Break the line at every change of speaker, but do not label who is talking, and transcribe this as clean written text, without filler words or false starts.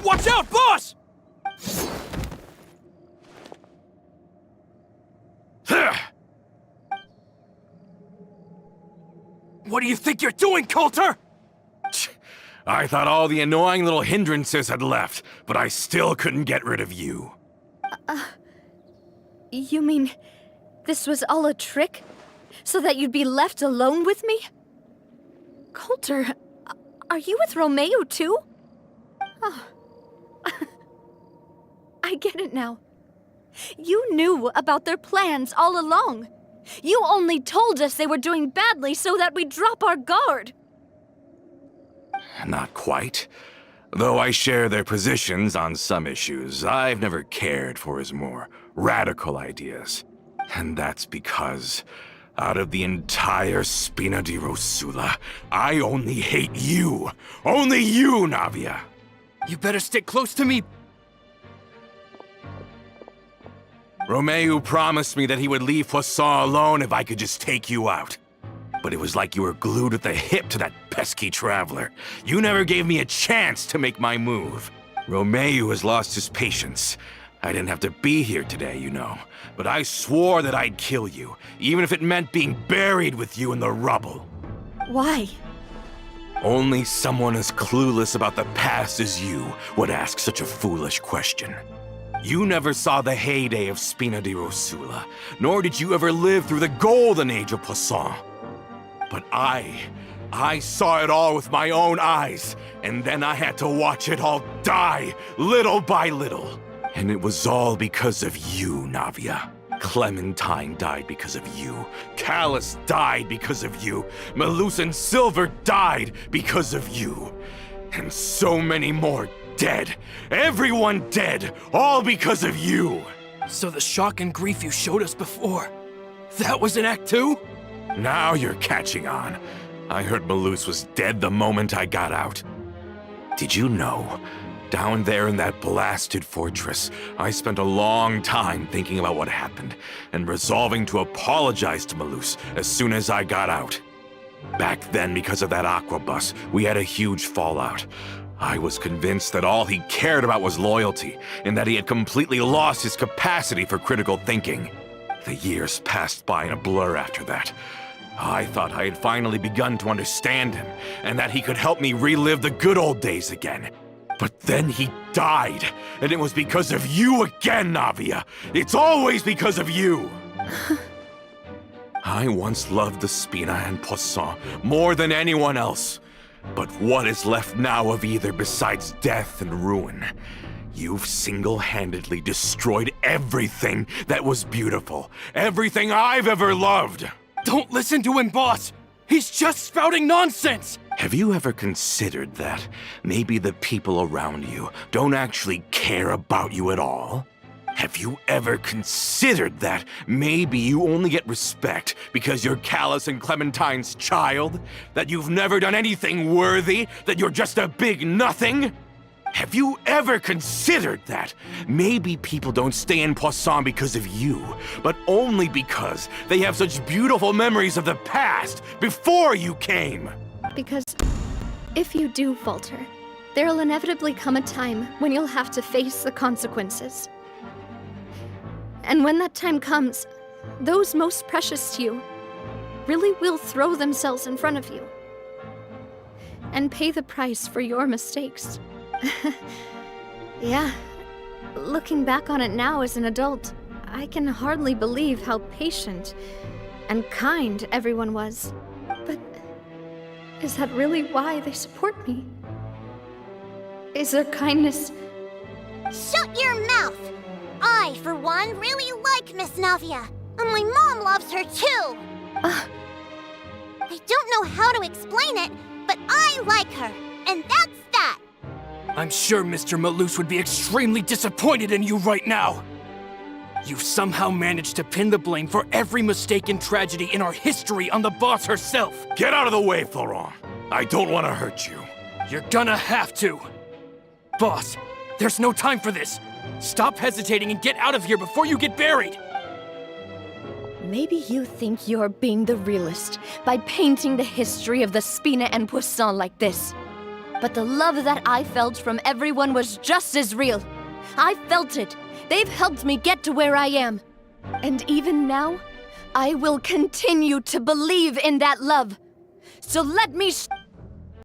Watch out, boss! What do you think you're doing, Colter?
I thought all the annoying little hindrances had left, but I still couldn't get rid of you.
You mean this was all a trick? So that you'd be left alone with me? Colter, are you with Romeo too? Oh. I get it now. You knew about their plans all along. You only told us they were doing badly so that we'd drop our guard.
Not quite. Though I share their positions on some issues, I've never cared for his more radical ideas. And that's because, out of the entire Spina di Rosula, I only hate you. Only you, Navia.
You better stick close to me.
Romeo promised me that he would leave Poisson alone if I could just take you out. But it was like you were glued at the hip to that pesky traveler. You never gave me a chance to make my move. Romeo has lost his patience. I didn't have to be here today, you know. But I swore that I'd kill you, even if it meant being buried with you in the rubble.
Why?
Only someone as clueless about the past as you would ask such a foolish question. You never saw the heyday of Spina di Rosula, nor did you ever live through the golden age of Poisson. But I saw it all with my own eyes, and then I had to watch it all die, little by little. And it was all because of you, Navia. Clementine died because of you. Callus died because of you. Malus and Silver died because of you. And so many more dead. Everyone dead, all because of you.
So the shock and grief you showed us before, that was in Act 2?
Now you're catching on. I heard Malus was dead the moment I got out. Did you know? Down there in that blasted fortress, I spent a long time thinking about what happened, and resolving to apologize to Malus as soon as I got out. Back then, because of that aquabus, we had a huge fallout. I was convinced that all he cared about was loyalty, and that he had completely lost his capacity for critical thinking. The years passed by in a blur after that. I thought I had finally begun to understand him, and that he could help me relive the good old days again. But then he died, and it was because of you again, Navia. It's always because of you. I once loved the Spina and Poisson more than anyone else. But what is left now of either besides death and ruin? You've single-handedly destroyed everything that was beautiful. Everything I've ever loved.
Don't listen to him, boss! He's just spouting nonsense!
Have you ever considered that maybe the people around you don't actually care about you at all? Have you ever considered that maybe you only get respect because you're Callus and Clementine's child? That you've never done anything worthy? That you're just a big nothing? Have you ever considered that maybe people don't stay in Poisson because of you, but only because they have such beautiful memories of the past before you came?
Because if you do falter, there'll inevitably come a time when you'll have to face the consequences. And when that time comes, those most precious to you really will throw themselves in front of you and pay the price for your mistakes. Yeah, looking back on it now as an adult, I can hardly believe how patient and kind everyone was. But is that really why they support me? Is their kindness...
Shut your mouth! I, for one, really like Miss Navia, and my mom loves her too! I don't know how to explain it, but I like her, and that's that!
I'm sure Mr. Malus would be extremely disappointed in you right now. You've somehow managed to pin the blame for every mistake and tragedy in our history on the boss herself.
Get out of the way, Florent. I don't want to hurt you.
You're gonna have to. Boss, there's no time for this. Stop hesitating and get out of here before you get buried.
Maybe you think you're being the realist by painting the history of the Spina and Poisson like this.
But the love that I felt from everyone was just as real. I felt it. They've helped me get to where I am. And even now, I will continue to believe in that love. So let me